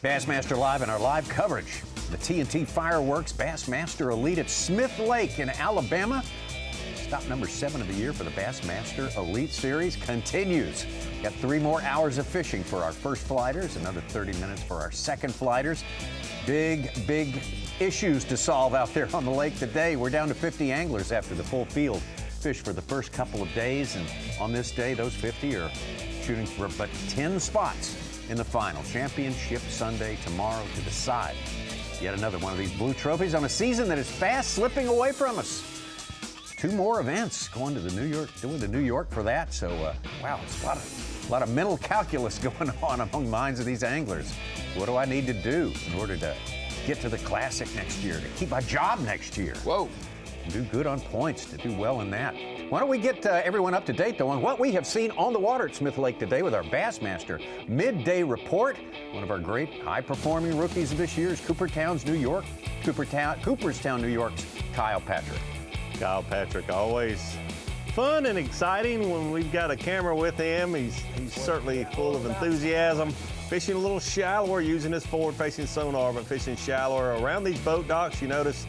Bassmaster Live and our live coverage. The TNT Fireworks Bassmaster Elite at Smith Lake in Alabama. Stop number 7 of the year for the Bassmaster Elite Series continues. Got 3 more hours of fishing for our first flighters, another 30 minutes for our second flighters. Big issues to solve out there on the lake today. We're down to 50 anglers after the full field fish for the first couple of days, and on this day, those 50 are shooting for but 10 spots in the final. Championship Sunday tomorrow to decide yet another one of these blue trophies on a season that is fast slipping away from us. 2 more events going to New York for that. So, wow, it's a lot of mental calculus going on among minds of these anglers. What do I need to do in order to get to the Classic next year, to keep my job next year? Whoa. Do good on points, to do well in that. Why don't we get everyone up to date, though, on what we have seen on the water at Smith Lake today with our Bassmaster Midday Report. One of our great high-performing rookies of this year is Cooperstown, New York's Kyle Patrick. Kyle Patrick, always fun and exciting when we've got a camera with him. He's certainly full of enthusiasm. Fishing a little shallower, using his forward-facing sonar, but fishing shallower around these boat docks. You notice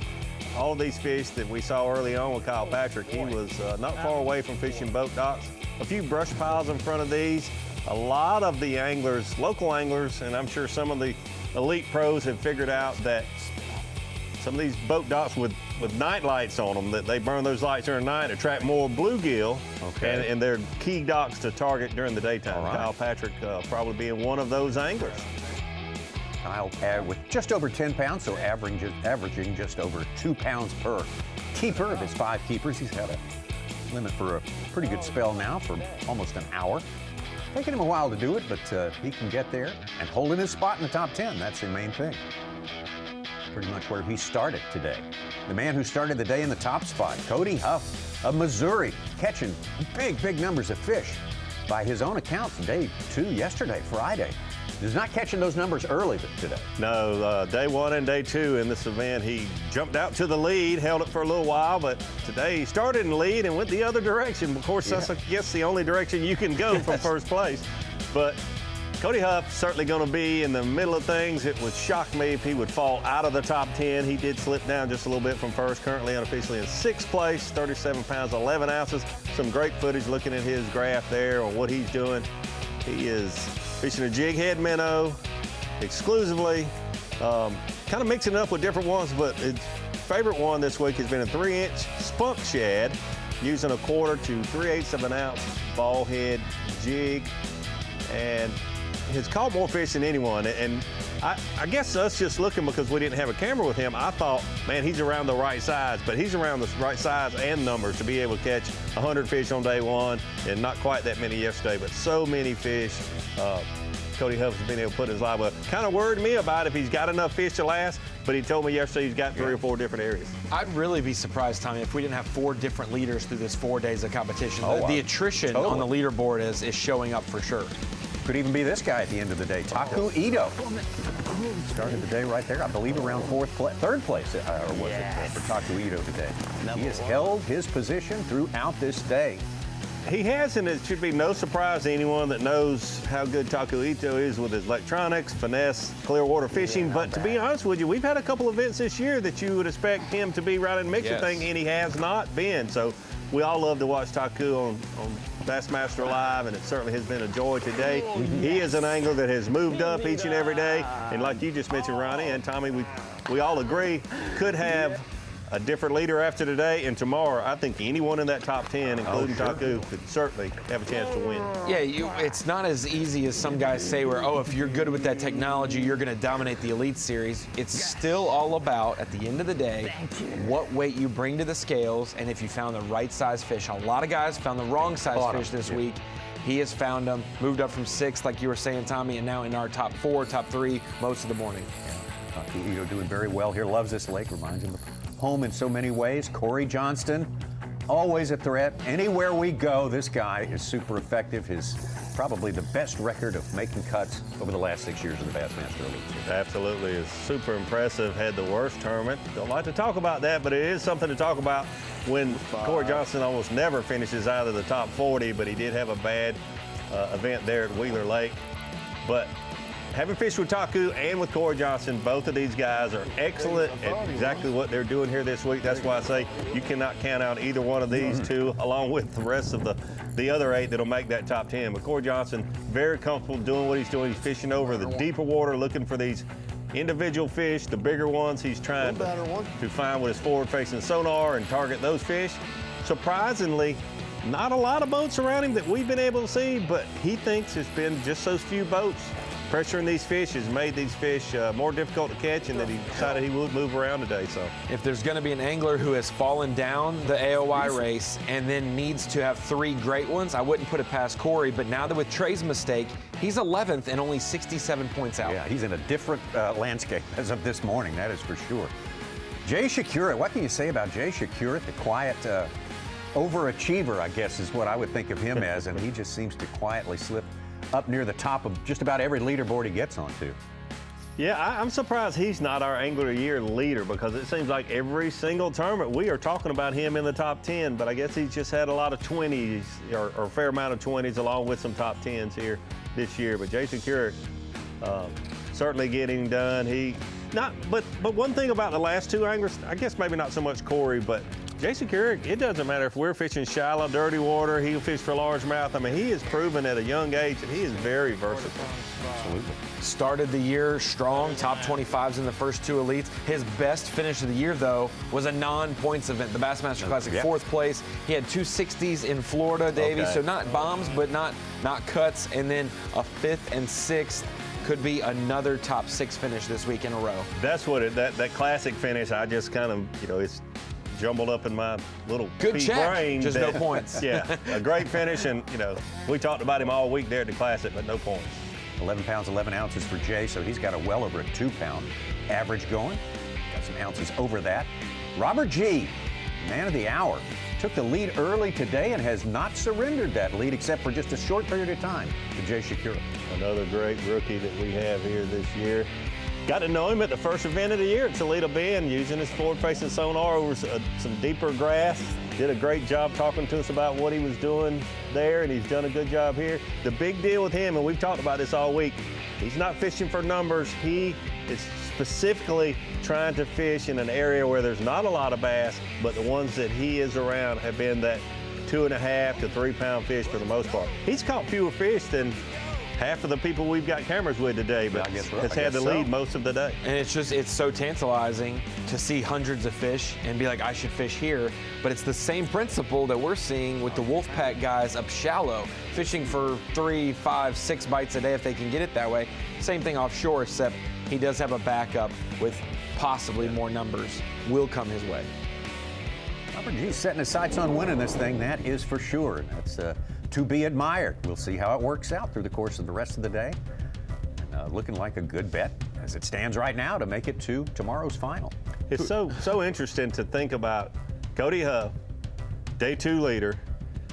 all of these fish that we saw early on with Kyle Patrick, he was not far away from fishing boat docks. A few brush piles in front of these. A lot of the anglers, local anglers, and I'm sure some of the elite pros have figured out that some of these boat docks with night lights on them, that they burn those lights during the night to attract more bluegill, and they're key docks to target during the daytime. Right. Kyle Patrick probably being one of those anglers. Kyle with just over 10 pounds, so averaging just over 2 pounds per keeper of his 5 keepers. He's had a limit for a pretty good spell now for almost an hour. Taking him a while to do it, but he can get there and holding his spot in the top 10. That's the main thing. Pretty much where he started today. The man who started the day in the top spot, Cody Huff of Missouri, catching big numbers of fish. By his own account, day 2 yesterday, Friday. He's not catching those numbers early today. No, day 1 and day 2 in this event, he jumped out to the lead, held it for a little while, but today he started in the lead and went the other direction. Of course, that's, I guess, the only direction you can go from first place. But Cody Huff certainly going to be in the middle of things. It would shock me if he would fall out of the top 10. He did slip down just a little bit from first, currently unofficially in 6th place, 37 pounds, 11 ounces. Some great footage looking at his graph there on what he's doing. He is fishing a jig head minnow exclusively, kind of mixing it up with different ones, but his favorite one this week has been a 3-inch spunk shad, using a 1/4 to 3/8 of an ounce ball head jig, and has caught more fish than anyone. And I guess us just looking, because we didn't have a camera with him, I thought, man, he's around the right size, but he's around the right size and numbers to be able to catch 100 fish on day 1, and not quite that many yesterday, but so many fish. Cody Huff has been able to put his live up. Kind of worried me about if he's got enough fish to last, but he told me yesterday he's got 3 or 4 different areas. I'd really be surprised, Tommy, if we didn't have 4 different leaders through this 4 days of competition. The attrition on the leaderboard is showing up for sure. Could even be this guy at the end of the day, Taku Ito. Started the day right there, I believe around 3rd place, or was it for Taku Ito today. He has held his position throughout this day. He has, and it should be no surprise to anyone that knows how good Taku Ito is with his electronics, finesse, clear water fishing. But to be honest with you, we've had a couple events this year that you would expect him to be right in the mix of things, and he has not been. So we all love to watch Taku on Bassmaster Live, and it certainly has been a joy today. He is an angler that has moved up each and every day, and like you just mentioned, Ronnie and Tommy, we all agree could have a different leader after today, and tomorrow I think anyone in that top 10, including Taku, could certainly have a chance to win. Yeah, it's not as easy as some guys say where, if you're good with that technology, you're going to dominate the Elite Series. It's still all about, at the end of the day, what weight you bring to the scales, and if you found the right size fish. A lot of guys found the wrong size fish this week. He has found them, moved up from 6th, like you were saying, Tommy, and now in our top 4, top 3 most of the morning. Yeah. Taku Ito doing very well here, loves this lake, reminds him of home in so many ways. Cory Johnston, always a threat. Anywhere we go, this guy is super effective. His probably the best record of making cuts over the last 6 years of the Bassmaster Elite. Absolutely, is super impressive. Had the worst tournament. Don't like to talk about that, but it is something to talk about when Cory Johnston almost never finishes out of the top 40, but he did have a bad event there at Wheeler Lake. But having fished with Taku and with Cory Johnston, both of these guys are excellent at exactly what they're doing here this week. That's why I say you cannot count out either one of these two, along with the rest of the other 8 that'll make that top 10. But Cory Johnston, very comfortable doing what he's doing. He's fishing over the deeper water, looking for these individual fish, the bigger ones. He's trying to find with his forward-facing sonar and target those fish. Surprisingly, not a lot of boats around him that we've been able to see, but he thinks it's been just those few boats. Pressuring these fish has made these fish more difficult to catch, and that he decided he would move around today. So, if there's going to be an angler who has fallen down the AOY race and then needs to have 3 great ones, I wouldn't put it past Cory. But now that with Trey's mistake, he's 11th and only 67 points out. Yeah, he's in a different landscape as of this morning, that is for sure. Jay Przekurat, what can you say about Jay Przekurat, the quiet overachiever, I guess is what I would think of him as, and he just seems to quietly slip up near the top of just about every leaderboard he gets onto. Yeah, I'm surprised he's not our Angler of the Year leader, because it seems like every single tournament we are talking about him in the top 10, but I guess he's just had a lot of 20s or a fair amount of 20s along with some top 10s here this year. But Jay Przekurat certainly getting done. But one thing about the last 2 anglers, I guess maybe not so much Cory, but Jay Przekurat, it doesn't matter if we're fishing shallow, dirty water, he'll fish for largemouth. I mean, he has proven at a young age that he is very versatile. Absolutely. Started the year strong, top 25s in the first 2 elites. His best finish of the year, though, was a non-points event, the Bassmaster Classic, 4th place. He had 2 60s in Florida, Davey, so not bombs, but not cuts, and then a 5th and 6th. Could be another top 6 finish this week in a row. That's what that classic finish, I just kind of, it's jumbled up in my little good pea check, brain. just no points. Yeah, a great finish, and we talked about him all week there at the Classic, but no points. 11 pounds, 11 ounces for Jay, so he's got a well over a 2-pound average going. Got some ounces over that. Robert G., man of the hour, took the lead early today and has not surrendered that lead except for just a short period of time to Jay Przekurat. Another great rookie that we have here this year. Got to know him at the first event of the year at Toledo Bend, using his forward-facing sonar over some deeper grass. Did a great job talking to us about what he was doing there, and he's done a good job here. The big deal with him, and we've talked about this all week, he's not fishing for numbers. He is specifically trying to fish in an area where there's not a lot of bass, but the ones that he is around have been that 2.5 to 3 pound fish for the most part. He's caught fewer fish than half of the people we've got cameras with today, but has had the lead most of the day. And it's so tantalizing to see hundreds of fish and be like, I should fish here. But it's the same principle that we're seeing with the Wolfpack guys up shallow, fishing for 3, 5, 6 bites a day if they can get it that way. Same thing offshore, except he does have a backup with possibly more numbers will come his way. Robert G's setting his sights on winning this thing, that is for sure. That's to be admired. We'll see how it works out through the course of the rest of the day. And, looking like a good bet as it stands right now to make it to tomorrow's final. It's so interesting to think about Cody Huff, day 2 leader,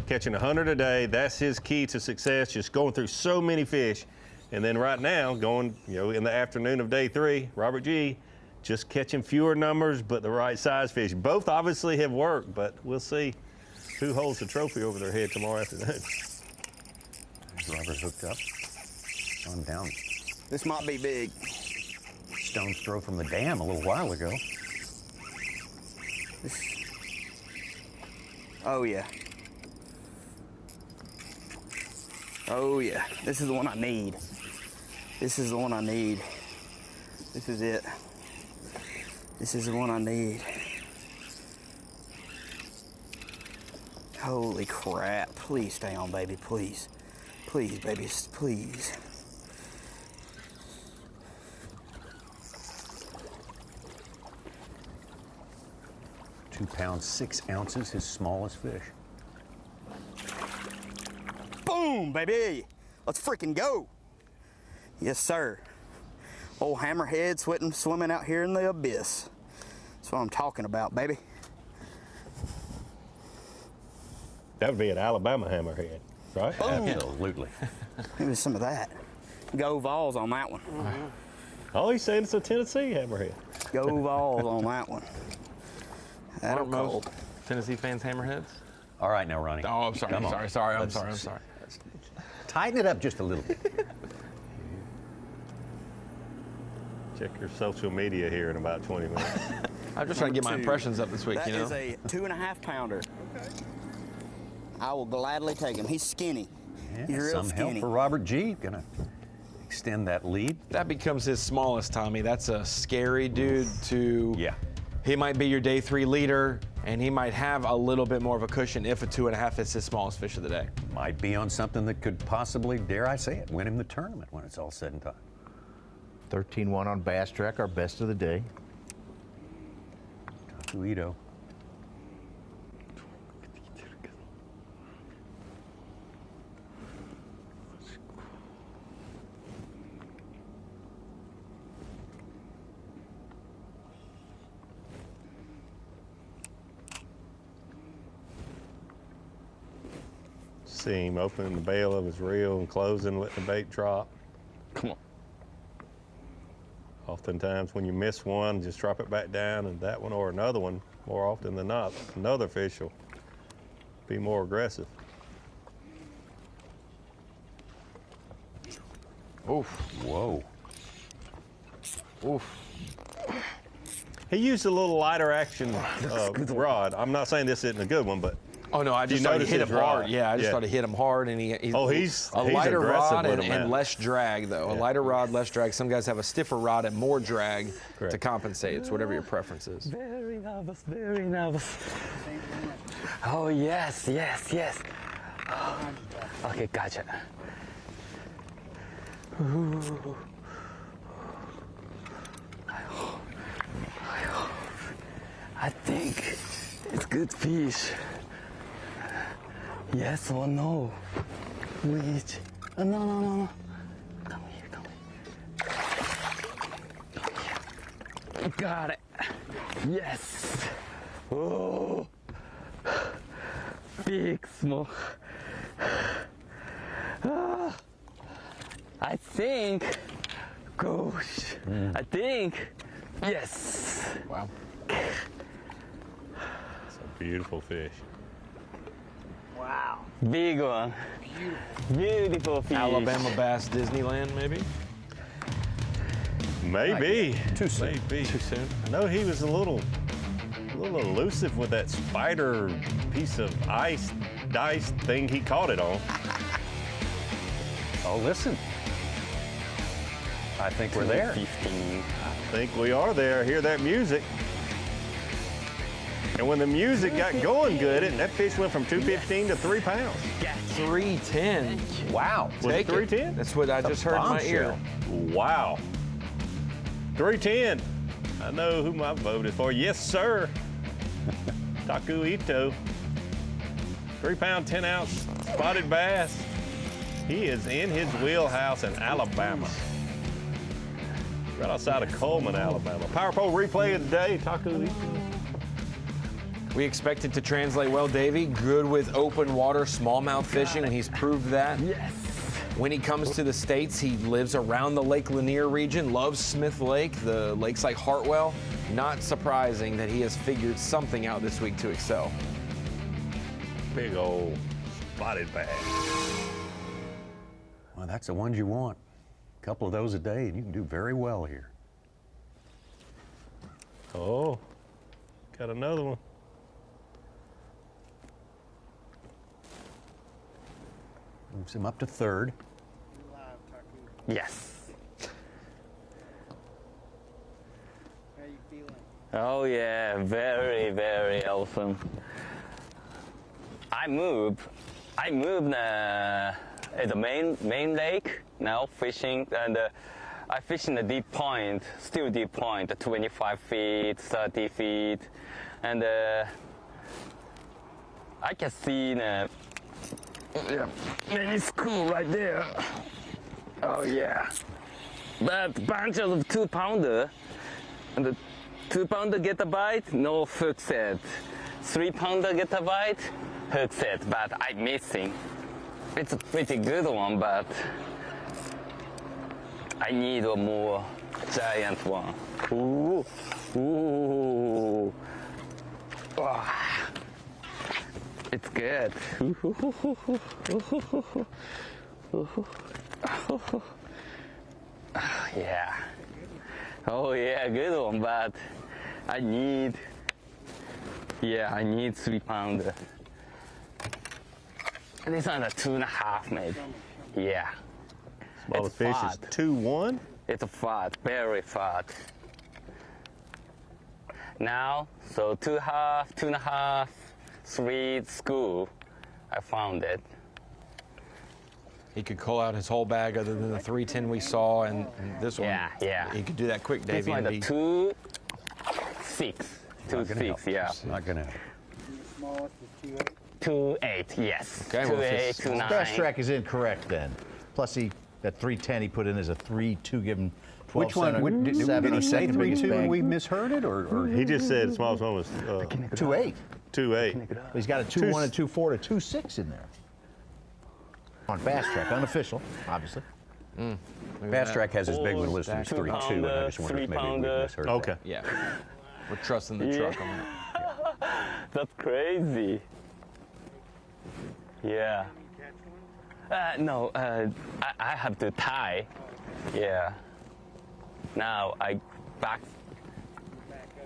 catching 100 a day. That's his key to success, just going through so many fish. And then right now, going in the afternoon of day 3, Robert G, just catching fewer numbers, but the right size fish. Both obviously have worked, but we'll see who holds the trophy over their head tomorrow afternoon. There's Robert hooked up. On down. This might be big. Stone's throw from the dam a little while ago. Oh yeah. Oh yeah. This is the one I need. This is the one I need. This is it. This is the one I need. Holy crap. Please stay on, baby, please. Please, baby, please. £2 6 ounces, his smallest fish. Boom, baby. Let's freaking go. Yes, sir. Old hammerhead swimming out here in the abyss. That's what I'm talking about, baby. That would be an Alabama hammerhead, right? Absolutely. Maybe some of that. Go Vols on that one. Oh, he's saying it's a Tennessee hammerhead. Go Vols on that one. That'll Aren't most cold. Tennessee fans hammerheads? All right, now, Ronnie. Oh, I'm sorry. Come on. I'm sorry. I'm sorry. Tighten it up just a little bit. Check your social media here in about 20 minutes. I'm just trying to get my impressions up this week, That you know? is a 2.5 pounder. I will gladly take him. He's skinny. Yeah, He's real some help skinny. for Robert G. Gonna extend that lead. That becomes his smallest, Tommy. That's a scary dude to. Yeah. He might be your day 3 leader, and he might have a little bit more of a cushion if a 2.5 is his smallest fish of the day. Might be on something that could possibly, dare I say it, win him the tournament when it's all said and done. 13-1 on Bass Track, our best of the day. Taku Ito. See him opening the bail of his reel and closing, letting the bait drop. Come on. Oftentimes when you miss one, just drop it back down, and that one or another one, more often than not, another fish will be more aggressive. Oof. Whoa. Oof. He used a little lighter action rod. I'm not saying this isn't a good one, but Oh no, I Do you just thought he notice hit his him hard. rod? Yeah, I just Yeah. thought he hit him hard, and he's he's a lighter aggressive rod with and, him now. less drag though. A lighter rod, less drag. Some guys have a stiffer rod and more drag to Correct. compensate. It's whatever your preference is. Very nervous, very nervous. Oh, yes, yes, yes. Okay, gotcha. Ooh. I think it's good fish. Yes or no? Which? No, no, no, no. Come here, come here. Come here. Got it. Yes. Oh. Big smoke. Ah. I think. Gosh. I think. Yes. Wow. it's a beautiful fish. Wow. Big one. Beautiful fish. Alabama Bass Disneyland, maybe? Maybe. Too soon. Maybe. Too soon. I know he was a little elusive with that spider piece of dice thing he caught it on. Oh, listen. I think we're there. 15. I think we are there. Hear that music. And when the music got going good, that fish went from 215 to 3 pounds. 310. Wow. Was it Take 310? That's what I just heard in my ear. Wow. 310. I know who my vote is for. Yes, sir. Taku Ito. 3 pound, 10 ounce spotted bass. He is in his wheelhouse in Alabama. Right outside of Coleman, Alabama. Power pole replay of the day, Taku Ito. We expect it to translate well, Davey. Good with open water, smallmouth fishing, and he's proved that. Yes. When he comes to the States, he lives around the Lake Lanier region, loves Smith Lake, the lakes like Hartwell. Not surprising that he has figured something out this week to excel. Big old spotted bass. Well, that's the ones you want. A couple of those a day, and you can do very well here. Oh, got another one. Moves him up to third. Yes. How you feeling? Oh yeah, very, very awesome. I moved at the main lake now fishing, and I fish in the deep point, still deep point, 25 feet, 30 feet, and I can see many school right there. Oh yeah. But bunch of 2 pounder, and the 2 pounder get a bite, no hook set. 3 pounder get a bite, hook set, but I'm missing. It's a pretty good one, but I need a more giant one. Ooh, ooh. Ah. It's good. Yeah. Oh yeah, good one, but I need 3 pounder. This one is 2.5 maybe. Yeah. Smallest fish is fat. 2-1. It's fat, very fat. Now, so 2.5, 2.5, 3 school. I found it. He could call out his whole bag other than the 310 we saw, and this one. Yeah. He could do that quick, This Davey. one and is be- 2.6. Not gonna 2.6, help. yeah. It's not gonna help. 2.8, yes. Okay, well, if 2.8, it's 2.9. Bass track is incorrect then. Plus, that 310 he put in as a 3-2, give him 12 Which one? center, Did seven, he the say second biggest 3-2 and bag. we misheard it, or He just said the smallest one was 2-8. 2.8. He's got a 2-1 and 2-4 to 2-6 in there. On Bass track, unofficial, obviously. Bass Track has his big one listed as Two 3-2, and I just pounder, wonder if maybe we 3-pounder. misheard that. Okay. Yeah. We're trusting the truck on that. That's crazy. Yeah. No, I have to tie. Yeah. Now I back.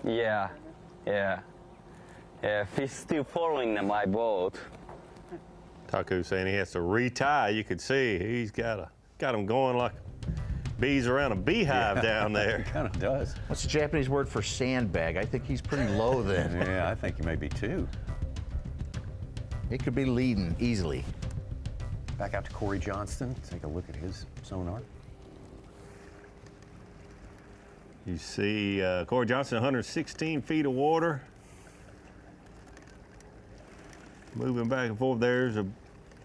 Yeah. Fish still following my boat. Taku saying he has to retie. You could see he's got him going like bees around a beehive down there. It kind of does. What's the Japanese word for sandbag? I think he's pretty low then. Yeah, I think he may be too. It could be leading easily. Back out to Cory Johnston. Take a look at his sonar. You see Cory Johnston, 116 feet of water. Moving back and forth. There's a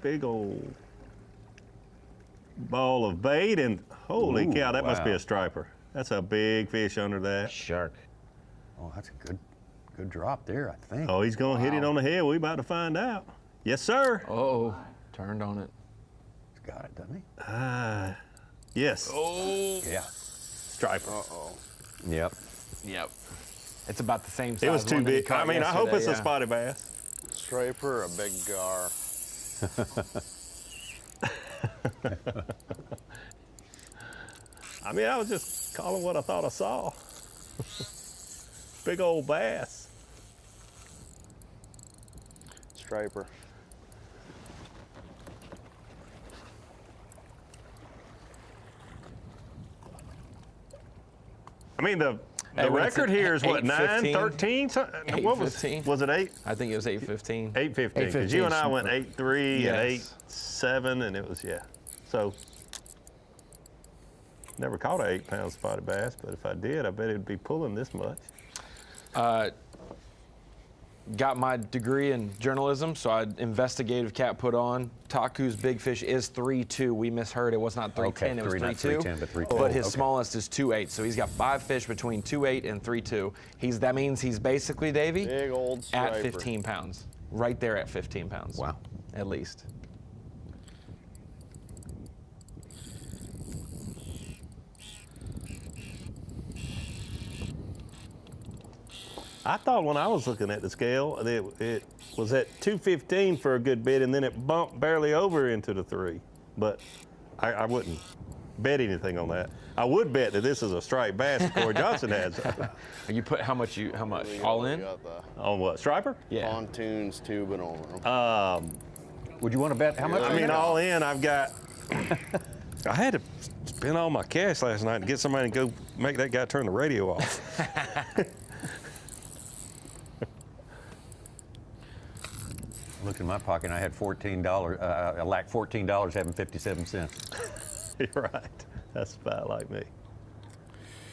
big old ball of bait, and holy Ooh, cow, that must be wow. a striper. That's a big fish under that. Shark. Oh, that's a good drop there, I think. Oh, he's going to hit it on the head. We about to find out. Yes, sir. Oh, turned on it. He's got it, doesn't he? Yes. Oh. Yeah. Striper. Yep. Yep. It's about the same size. It was too one that he big. caught I mean, I hope it's yesterday, a yeah. spotted bass. Striper, a big gar. I mean, I was just calling what I thought I saw. Big old bass. Striper. I mean, the Hey, when it's record at here is what, 9, 8:15? 13? What was 8:15? Was it 8? I think it was 8:15. 8:15. Because you and I went 8-3 Yes. and 8-7, and it was, yeah. So, never caught an 8-pound spotted bass, but if I did, I bet it'd be pulling this much. Got my degree in journalism, so I investigative cap put on. Taku's big fish is 3-2. We misheard. It was not 310. Okay, it was not 3-2. 310, but 3-2. But his Okay. smallest is 2-8. So he's got 5 fish between 2-8 and 3-2. That means he's basically, Davey, Big old striper. at 15 pounds. Right there at 15 pounds. Wow. At least. I thought when I was looking at the scale, it was at 215 for a good bit, and then it bumped barely over into the 3. But I wouldn't bet anything on that. I would bet that this is a striped bass that Cory Johnston has. You put how much? All in? Got the On what, striper? Yeah. pontoons tubing over them. Would you want to bet how much? I mean, all in, I've got. I had to spend all my cash last night to get somebody to go make that guy turn the radio off. Look in my pocket, and I had $14. I lacked $14, having 57 cents. You're right. That's about like me.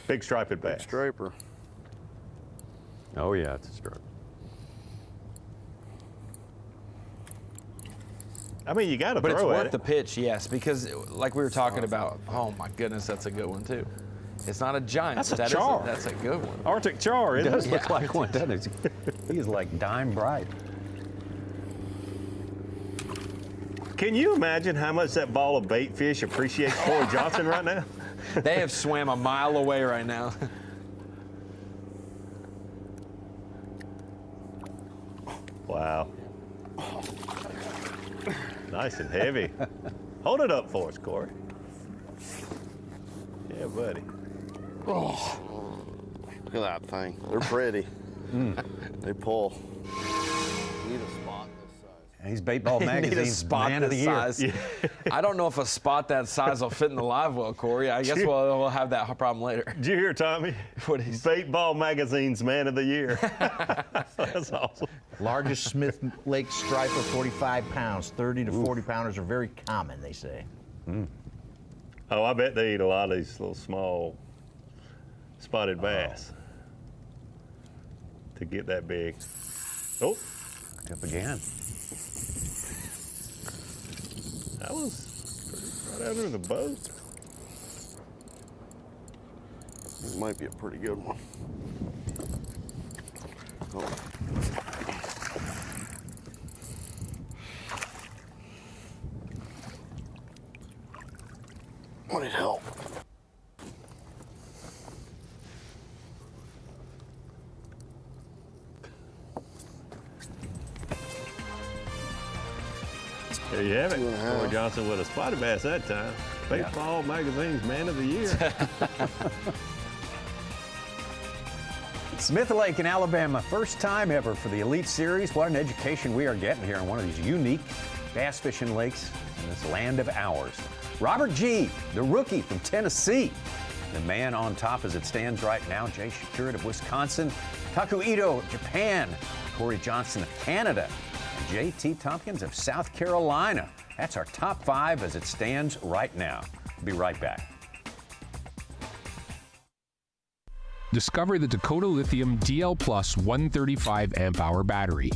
Big striped bass. Striper. Oh yeah, it's a stroke. I mean, you got to But it's throw at worth it. the pitch, yes, because like we were talking about, oh my goodness, that's a good one too. It's not a giant. That's but a that is char. that's a good one. Arctic char, It isn't does it? look like one, doesn't it? He is like dime bright. Can you imagine how much that ball of bait fish appreciates Cory Johnston right now? They have swam a mile away right now. Wow. Nice and heavy. Hold it up for us, Cory. Yeah, buddy. at that thing. They're pretty. They pull. Need a spot this size. He's Bait Ball Need a Magazine's spot Man of the this Year. size. I don't know if a spot that size will fit in the live well, Corey. I guess we'll have that problem later. Did you hear, Tommy? What is Bait Ball Magazine's Man of the Year. That's awesome. Largest Smith Lake striper, 45 pounds. 30 to 40 pounders are very common, they say. Oh, I bet they eat a lot of these little small spotted bass to get that big. Oh, Up again. that was right under the boat. This might be a pretty good one. Oh. Would it help? There you have it. 2.5. Cory Johnston with a spotted bass that time. Baseball Magazine's Man of the Year. Smith Lake in Alabama, first time ever for the Elite Series. What an education we are getting here on one of these unique bass fishing lakes in this land of ours. Robert G., the rookie from Tennessee. The man on top as it stands right now, Przekurat of Wisconsin, Taku Ito of Japan, Cory Johnston of Canada, and J.T. Tompkins of South Carolina. That's our top 5 as it stands right now. We'll be right back. Discover the Dakota Lithium DL Plus 135 amp hour battery.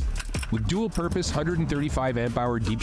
With dual purpose 135 amp hour deep